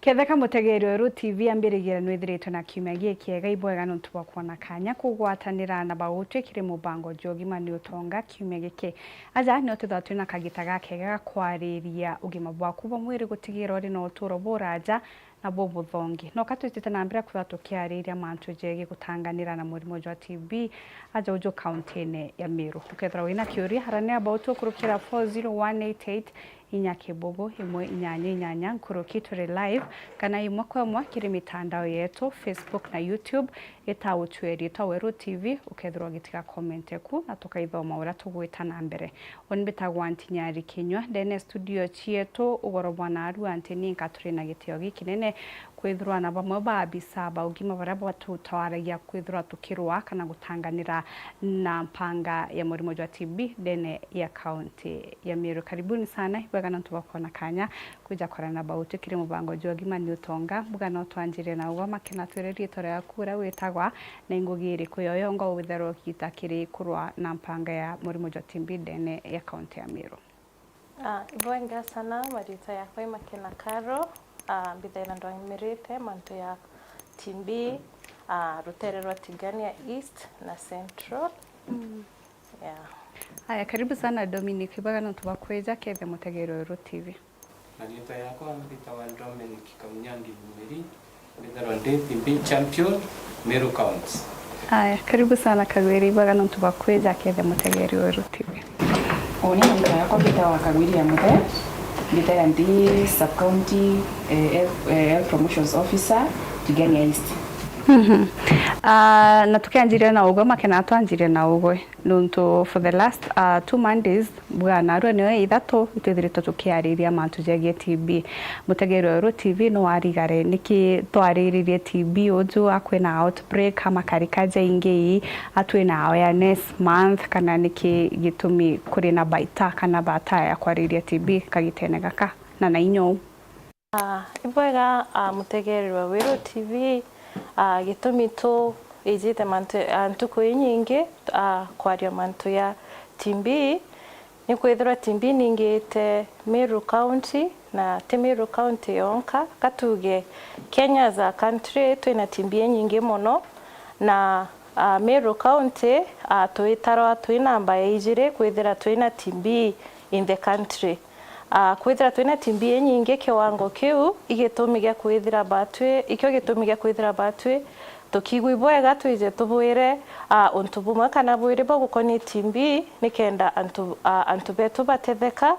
Ketheka mutegeri weru TV ambirigira nwithiritwe na kiumia kiega ibwega nuntu bwa kuona kanya kugwatanira na bagutwikire mubango jogima ni utonga kiumia giki aja ni tutha twina kagita gakega gakwariria ugima bwaku bwa mwiri gutigira uri na uturo buraja na bobuthongi no katwitite na mbere kuba tukiariria mantu jegi gutanganira na murimo wa TB aja ujo county ya Meru tukethra wina kiuri harane about kurukira 40188 inyake bobo imwe inyanya nkuruki turi live kana imwe kwa mwa kiri mitandao yetu Facebook na YouTube etawutweri taweru TV ukethirwa gitika comment ku na tukaithoma ura tugwita na mbere onbitagwa Antinyari Kinywa dene studio chietu ugorobwa na aru antini nkaturi na gitio gikinene kwithirwa na bamwe babisa ugima bara batutwaragia kwithirwa tukirwa kana gutanganira na mpanga ya murimo wa TB dene ya county ya Meru. Karibuni sana ibega nantu bakona kanya kuja korana bautu kiri mubango jogima ni utonga bugana twanjire na ugo makena twererie tore yakura wetagwa na ingugiri kuyoyongo withero kitakiri kurwa na mpanga ya murimo wa TB dene ya county ya Meru. Ibwenga sana marita ya kwa makena karo bidhaina ndo imirite manto ya TB rutere rwa Tigania East na Central. Yeah. Haya, karibu sana Dominic ibega nantu bakweja kethe mutegero weru TV. Marita yako mbita wa Dominic Kamunyangi Bumeri bidhaina ndo TB champion Meru County. Haya, karibu sana Kagwiri ibega nantu bakweja kethe mutegero weru TV. Oni mbita yako mbita wa Kagwiri ya muthe mbita ndi sub county promotions officer Tigania East. Na tukianjire na ugo makena twanjire na ugo nuntu for the last 2 Mondays bwana aru niwe ithatu itwithirite tukiariria mantu jegie TB mutegero weru TV no arigare niki twariririe TB uju akwena outbreak kama karikaja ingi atwena awareness month kana niki gitumi kuri na baita kana bata ya kwariria TB kagitene gaka na inyo ibwega mutegero weru TV gitumi tu ijite mantu antuko nyingi kwaria mantu ya TB ni kwithira TB ningite Meru County na Meru County yonka katuge Kenya as a country twina TB nyingi muno na Meru County tuitarwa twina namba ya ijire kwithira twina TB in the country. Kwithira twina TB nyingi kiwango kiu igitumiga kwithira batwe ikyo gitumiga kwithira batwe tukigwi bwega twije tubwire untu bumwe kana bwire bo gukoni TB nikenda antu betu batetheka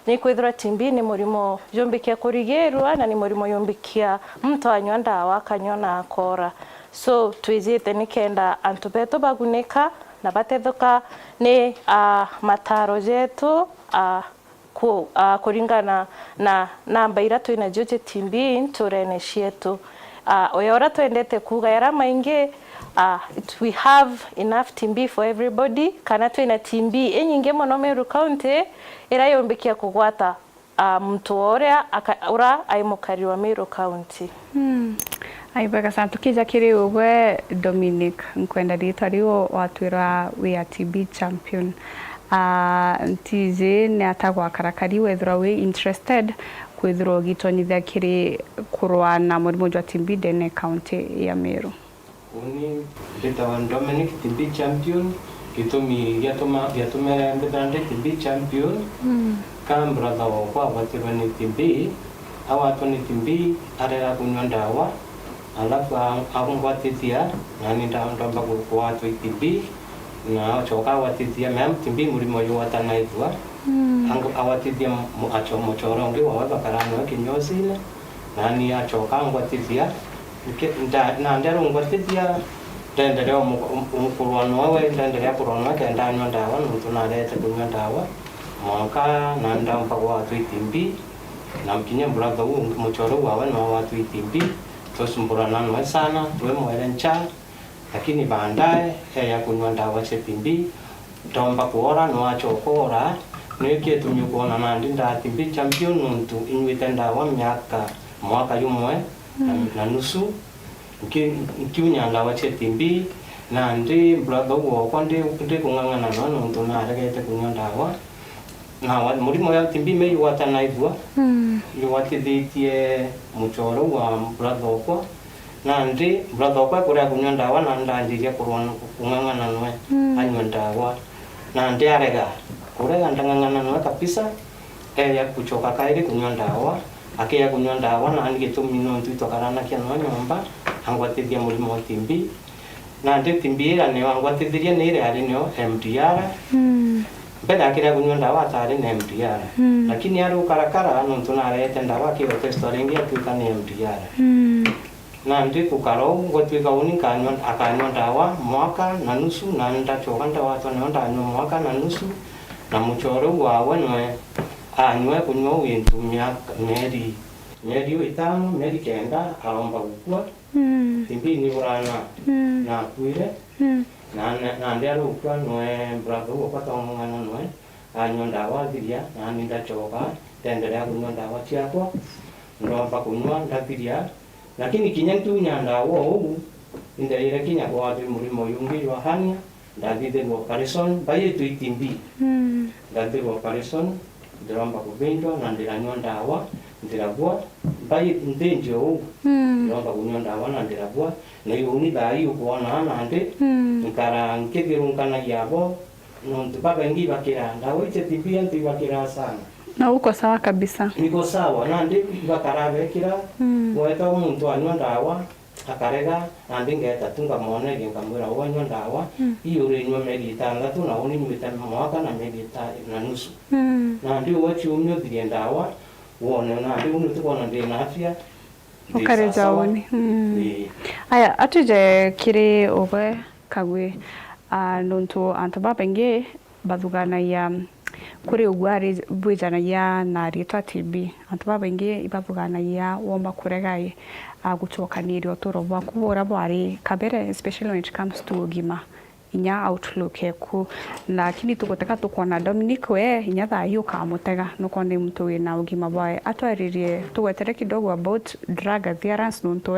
ni kwithira TB ni murimo yombikia kurigerwa na ni murimo yombikia mtu anywa ndawa kanyona akora so twijite nikenda antu betu baguneka na batetheka ni mataro jetu kuringana na namba ira twina joje TB nturene shietu oyora twendete kuga yara mainge we have enough TB for everybody kana twina TB enyinge muno Meru County ira yombikia kugwata mtu oria ura aimukari wa Meru County. Aibega sana tukija kiri uwe Dominic nkwenda ritariwo watwira we TB champion ntize ne atagwa karakari wethra we interested kwithro gitonithia kiri kurwa na murimo wa TB dene county ya Meru. Uni bita wa Dominic TB champion gitumi giatuma mbita TB champion kam brother wa watirwa ni TB awatu ni TB arera kunywa ndawa alafu agungwatithia nani ndamba kwa watu TB na choka watithia mem TB murimo yuwata naithwa ango awatithia mochorongi wa bakarano kinyosile nani achoka ngwatithia na ndero ngwatithia ndendelea umukurwano wawe ndendelea kurwano kenda anywa ndawa nuntu narete kunywa ndawa mwaka na ndamba kwa watu TB na mkinya brother mochoro wawe na watu TB tosumburana nwa sana tuwe mwerencha lakini baadaye ya kunywa ndawa za TB ndomba kuora no achokora niki tumikuona na ndinda TB champion nuntu inwite ndawa mwaka yumwe na nusu nkiunya ndawa za TB na ndi brother wo kwande kungangana no nuntu na regete kunywa ndawa na murimo ya TB me yuatana igua yuatithitie muchoro wa brother okwa na ndi brother okwa kuria kunywa ndawa na ndanjiria kung'ang'ana nwe anywa ndawa na ndi arega kuria ndang'ang'ana nwe kabisa ya kuchoka kairi kunywa ndawa akia kunywa ndawa na nigitumi no twitokarana kia no nyomba angwatithia murimo wa TB na ndi TB ira ne angwatithiria ni ire ari no MDR mbere akira kunywa ndawa atari na MDR lakini ari ukarakara no tunarete ndawa ki testoringi atuika ni MDR na ndi kukaro ngotwika unika akanywa ndawa mwaka na nusu na ndachoka ndawa tone ndanywa mwaka na nusu na muchoro wawe nwe anywe kunywa wintu meri itano meri kenda aomba gukua TB ni urana na kuire na ndia rukwa nwe brother ukata omwana nwe anywa ndawa thiria na ndachoka tendelea kunywa ndawa ciakwa ndomba kunywa ndathiria lakini kinya ntunya ndawa ugu indaire kinya kwa murimo yungi wa hania ndathithirwo operation bayetu TB ndathithirwo operation ndiromba kuvindwa na ndiranywa ndawa ndiragwa bai ndenjo ugu ndiromba kunywa ndawa na ndiragwa na yuni thai ukuona na ndi nkara nkithirungana yabo no ntibaba ngi bakira ndawa iche TB antibakira sana na uko sawa kabisa niko sawa na ndi bakarabe kira mweta umuntu anywa ndawa akarega na ndingeta tunga mone ngamwira wanywa ndawa iyo renywa meri itandatu na uni mwita mwaka na meri na nusu na ndi wachi umyo thirie ndawa wone na ndi unu tukona ndi na afya ukareja woni aya atuje kiri obe kagwe nonto antaba penge badugana ya kuri ugwari bwijana ya na rita TB antaba penge ibadugana ya womba kuregai gucokanira utoro bwa kubura bwari kabere especially when it comes to ugima inya outlook eku lakini tukoteka tukona Dominic we inya thayu kamutega nukonde mtu wina ugima bwae atwaririe tugwetere kidogo about drug adherence nuntu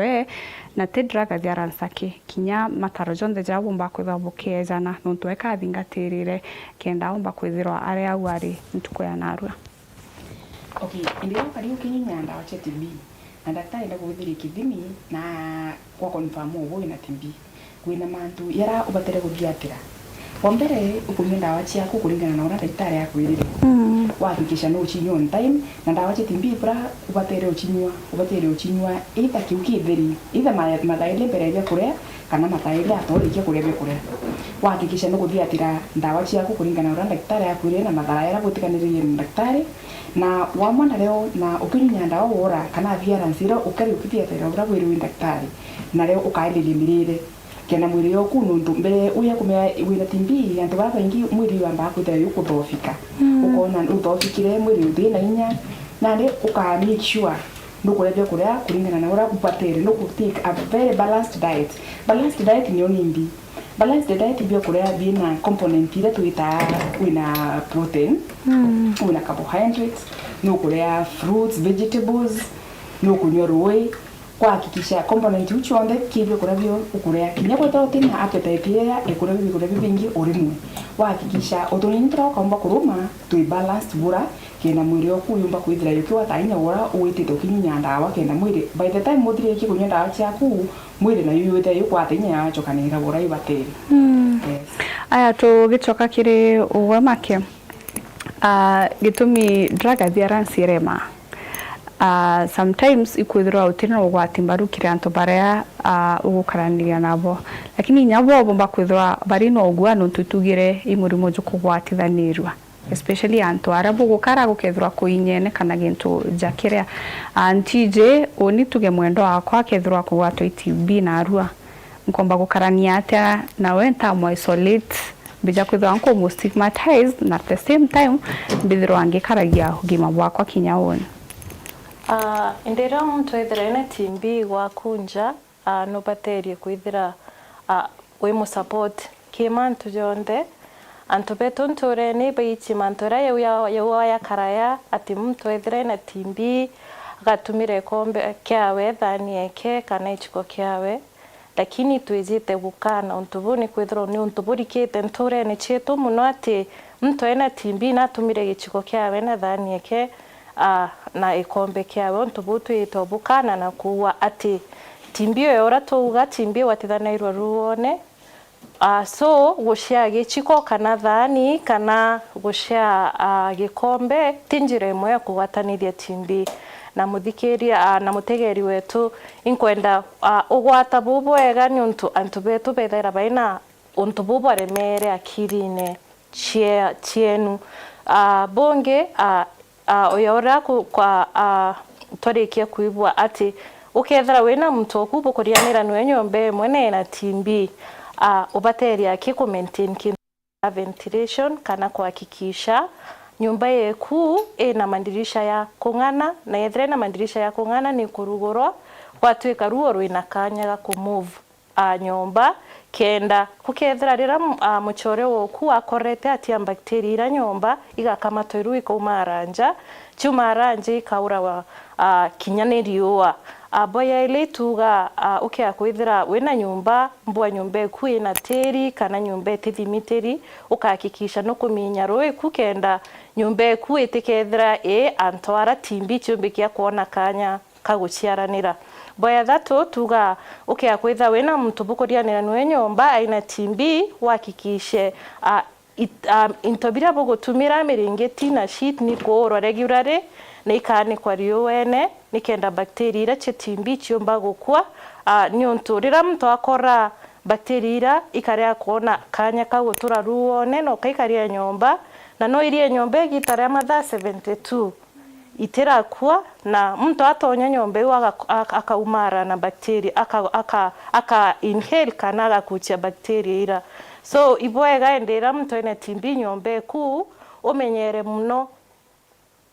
na te drug adherence aki kinya mataro jonde jabu mba kwithabuke jana nuntu kathingatirire kenda umba kwithirwa ari awari ntuko ya narua okay ndio kariu kinyanya ndawa cha TB na daktari ndakuthiri kithimi na kwa confirm ubu ina TB kwina mantu yara ubatere guthiatira wa mbere ukunywa ndawa ciaku kuringana na ura daktari akwirire wahakikisha no uchinywa on time na ndawa cia TB bra ubatere uchinywa either kiuki theri either mathaile mbere ya kuria kana mathaile atorikia kuria be kuria wahakikisha no guthiatira ndawa ciaku kuringana na ura daktari akwirire na mathara yara gutikaniririe na daktari na wamwana leo na ukinywa ndawa wora kana adherence ira ukari ukithiatira ura wiri daktari na leo ukaendelia mirire kena mwiri yoku nundu mbere uya kumea wina TB antu baba ingi mwiri wamba kuthira yukuthofika ukona uthofikire mwiri uthina inya na ndi uka make sure ndukurebia kuria kuringana na ura upatere no take a very balanced diet ni onimbi balanced diet bio kuria bina component ile tuita wina protein wina carbohydrates no kuria fruits vegetables no kunywa roi kuhakikisha component uchi onde kibyo kuravyo ukurea kinya kweta utina appetite ya kuravyo bingi urimwe wahakikisha utunintra kaomba kuruma tu balance bura kena mwiri oku yumba kwithira yukiwa tainya ura uitite ukinyanya ndawa kena mwiri by the time muthire ki kunywa ndawa ciaku mwiri na yuite yukwatinya yachokanira bura ibateri yes aya to gicoka kiri uwe make gitumi drug adherence irema sometimes ikwithirwa utina ugwati mbaru kire antu baria ugukaraniria nabo lakini nyabo bomba kwithirwa bari no ugwa no tutugire imurimo jukugwatithanirwa especially antu arabu gukara gukethirwa kuinyene kana gintu jakiria antije oni tuge mwendo akwa kethirwa kugwatwa TB na arua nkomba gukarania atia na wenta mo isolate bija kwithirwa nko stigmatized na at the same time bithirwa ngikaragia ugima bwakwa kinya woni indira muntu ethira na TB gwakunja no baterie kwithira we mu support kimantu jonde antu beto ntore ne baichi mantora ya karaya ati muntu ethira na TB agatumire kombe kyawe thani eke kana ichiko kyawe lakini tuizite gukana untubuni kwithira ni untuburi kite ntore ne cheto muno ati mtu ena TB natumire gichiko kiawe na thani yake na ikombe kiawe ntu butu itobukana na kuwa ati TB yo ora tuga TB watithanairwa ruone so gucia gichiko kana thani kana gucia gikombe tinjire imwe ya kugwatanithia TB na muthikiria na mutegeri wetu inkwenda ugwata bubu wega ni untu antu betu bethera baina untu bubu aremere akirine chienu bonge oyora kwa torikia kuibwa ati ukethera wina muntu okubu kurianira nwe nyombe mwene na TB ubateria kiku maintain ventilation kana kuhakikisha nyumba yeku ina mandirisha ya kung'ana na yethre na mandirisha ya kung'ana ni kurugorwa gwatuika ruo rwina kanya ga kumove nyumba kenda kukethera rira muchore woku akorete atia bacteria ira nyumba igakama toiru ikumaranja chumaranja ikaura wa kinyane riua boya ile tuga ukia kwithira wina nyumba mbwa nyumba ku ina teri kana nyumba tithimiteri ukahakikisha no kuminya roi kukenda nyumba ku itikethira antwara TB chumbi kia kuona kanya kaguciaranira boya thatu tuga ukia kwithira wina muntu bukurianira nwe nyumba aina TB wakikishe intobira bugutumira miringeti na sheet ni kuoro regularly na ikani kwa riowene nikenda bacteria ira TB chiomba gukua ni untu rira mtu akora bacteria ira ikaria kuona kanya kagutura ruone no kaikaria nyomba na no irie nyomba gitara mathaa 72 itira kwa na mtu atonya nyomba iwa akaumara na bacteria aka inhale kana gakuchia bacteria ira so ibwega endera mtu ene TB nyomba ku umenyere muno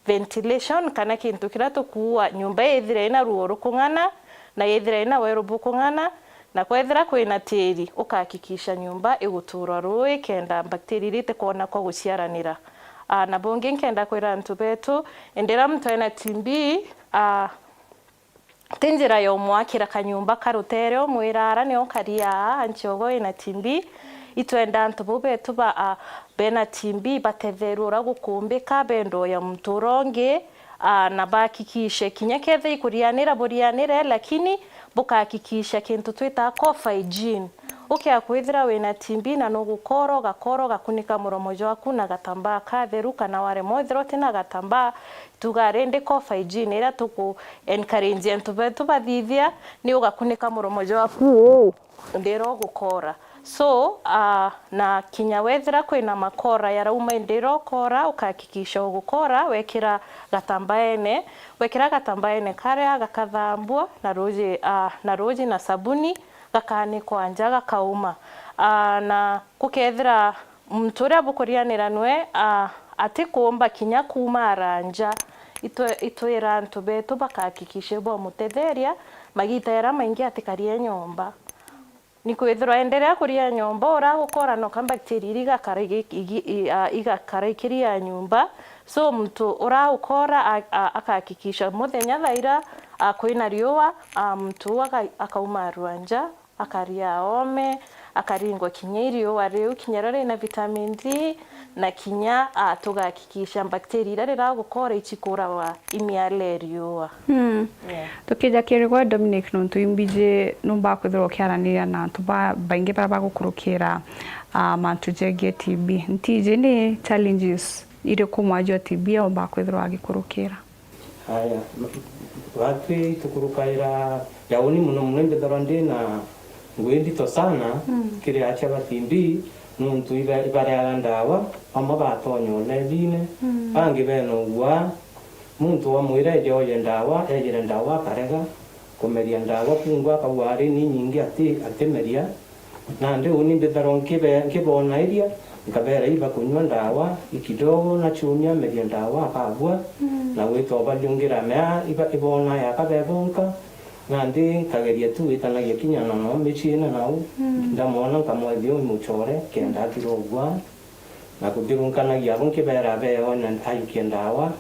ventilation kana kintu kirato kuwa nyumba yethira ina ruo rukung'ana na yethira ina weru bukung'ana na kwethira kwina tiri ukahakikisha nyumba igutura rui kenda bacteria irite kuona kwa guciaranira na bonge nkenda kwira antu betu endera mtu ena TB tinjira yo mwakira kanyumba karutere omwirara ne okaria anchogo ina TB itwenda antu betu ba bena TB bathetherura gukumbika bendo ya mturonge na bakikishe kinyakethe ikurianira burianire lakini bukahakikisha kintu twita cough hygiene ukia kwithira wina TB na no gukoro gakunika muromo jwaku na gatamba katheru kana ware mothero tina gatamba tugarende cough hygiene ira tuku encourage antu betu bathithia ni ugakunika muromo jwaku ndero gukora so na kinya wethira kwina makora yarauma ndero kora ukahakikisha ugukora wekira gatambaene kare gakathambwa na roji na sabuni gakani kwanja gakauma na kukethira mturia bukurianira nwe ati kuomba kinya kuma aranja itwira antu betu bakahakikisha bo mutetheria magita yara maingi atikarie nyomba nikwithirwa endelea kuria nyomba ora gukora no ka bacteria igakarikiria nyumba so mtu ora ukora akahakikisha muthenya thaira kwina riua mtu akauma rwanja akaria ome akaringwa kinya irio riu kinyarore na vitamin D na kinya tugahakikisha bacteria ira riragukora ichikura wa imiale riua tukija kirigwa Dominic nuntu imbije numba kwithirwa kiaranira na tuba baingi bara gukurukira mantu jege TB ntije ni challenges ire kumwajwa TB au bakwithirwa agikurukira haya watu tukurukaira yaoni muno mbethara na ngwendito sana kiri acha TB nuntu ibare ndawa ama batonyo nebine bangi beno gwa muntu wa mwira ejoye ndawa karega komeria ndawa kungwa kawari ni nyingi atemeria na ndio uni betharo nkibona iria nkabera iba kunywa ndawa ikidogo na chumia meria ndawa akagwa na wito balyungira mea iba ibona yakabebonka nandi kageria tu itanagia kinyana no michina nau ndamona kamwethio muchore kenda kirogwa na kudirunganagia bunkibera beo na ayukie ndawa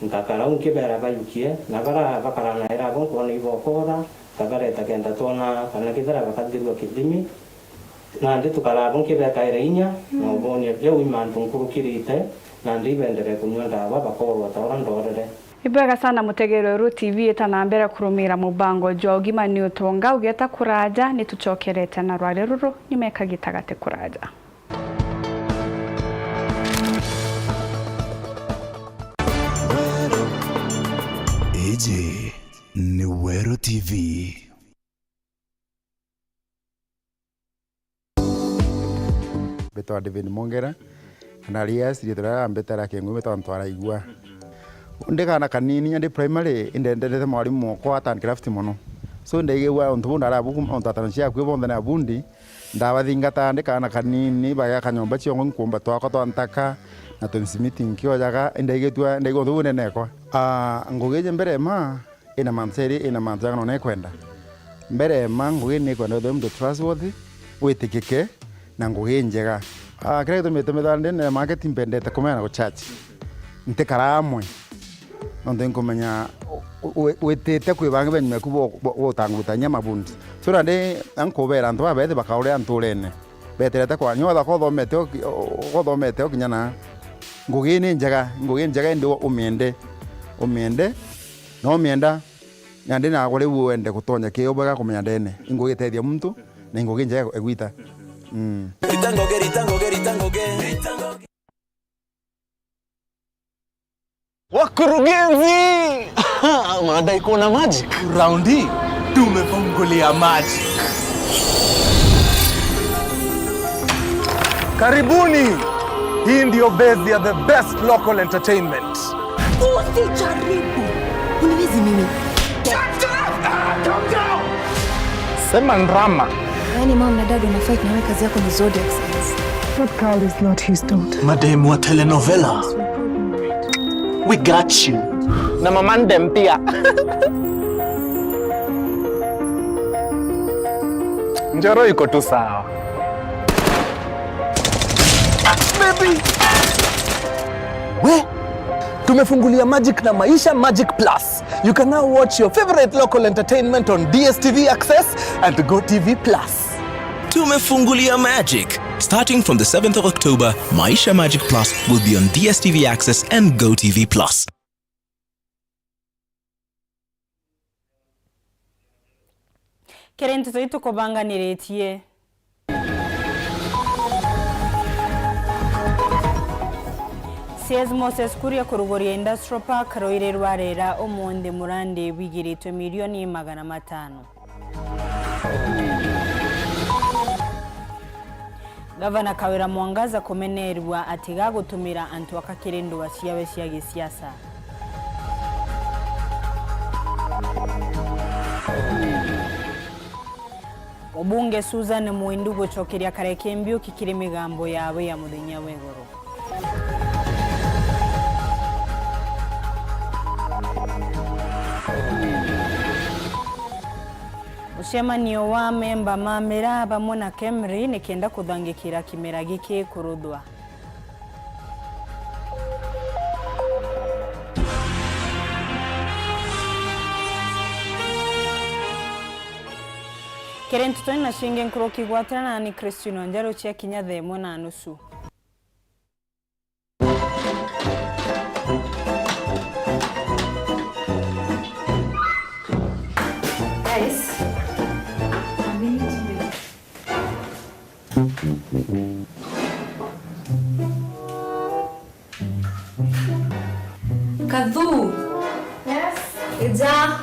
nkakara unkibera bayukie na bakara na era bonko ni bokora kagareta kenda tona kana kithara bakadirwa kidimi na ndi tukarabu kibeka ireinya no bone byo imantu nkurukirite na ndi bendere kunywa ndawa bakorwa tora ndorere. Ibwega sana mutegero Ru TV itanambera kurumira mubango jogima ni utonga ugeta kuraja nitucokerete na rware ruru nyumeka gitagate kuraja. Eje ni Wero TV. Betwa David Mongera na Elias ritara ambetara kengu betwa ntwara igwa. Ndekana kanini nyande primary indendete mwalimu kwa art and craft mono. So ndegewa ontubunda arabuku ontatanshia kwibonda na bundi ndabathingata ndekana kanini baya kanyomba chiongo nkumba twako twantaka na tonsimiti nkyo jaga ndegetwa ndego thune nekwa. Ngogeje mbere ma ina manseri ina manzaga no nekwenda. Mbere ma ngoge nekwenda them the trustworthy wetikeke na ngoge njega. Kire tumetumethande na marketing pendete komena go church. Nte karamwe. Ndo nkomenya wetete kwibanga benye kubo botangutanya mabundi. Sura de ankobera ndo abethe bakaure antulene. Betereta kwa nyoda kothomete okinyana. Ngugine njega ndi umiende no mienda nyande na gore wende kutonya ke obaga kumenya ndene ingugitethia muntu na ngugi njega egwita Wakurugenzi! Mnadai kuona magic? Round hii tumefungulia magic. Karibuni! Hii ndio base ya the best local entertainment. Usijaribu. Uniwezi mimi. Sema ndrama. Yaani mama na dad wanafight na wewe kazi yako ni Zodiac Signs. That girl is not his daughter. Mademu wa telenovela. We got you. Na mamandem pia. Njoro iko tu sawa. Baby! We? Tumefungulia Magic na Maisha Magic Plus. You can now watch your favorite local entertainment on DSTV Access and GoTV Plus. Tumefungulia Magic. Starting from the 7th of October, Maisha Magic Plus will be on DSTV Access and GoTV Plus. Kerente toito kobanga niretie. CS Moses Kuria kurugoria Industrial Park roire rwarera omonde murande wigiritwe milioni 500. Gavana Kawira Mwangaza komenerwa atiga gutumira antu akakirendo wasiawe cia gisiasa. Obunge Susan Muindu gucokeria karekembio kikiri migambo yawe ya muthenya wegoro. Ucemanio wa memba mamera bamwe na Kemri nikenda kuthangikira kimera giki kuruthwa. Kerente toni na shinge nkroki gwatana ni Christino Njaro cia kinya themo na nusu. Kadhu. Yes. Eza.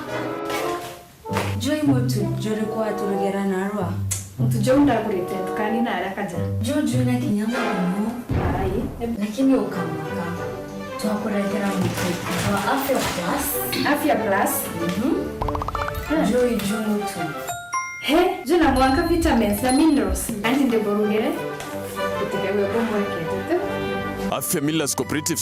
Joy motu jore kwa turugera narwa. Mtu jonda kurete tukani na arakaja. Jojo na kinyama no. Ai. Lakini ukamaka. Twakuregera mtu. Wa Afya Plus. Afya Plus. Joy motu. He, juna mwanka vitamins na minerals. Anti ndeborugere. Kutegewe bombo yake. Afya Millers Cooperative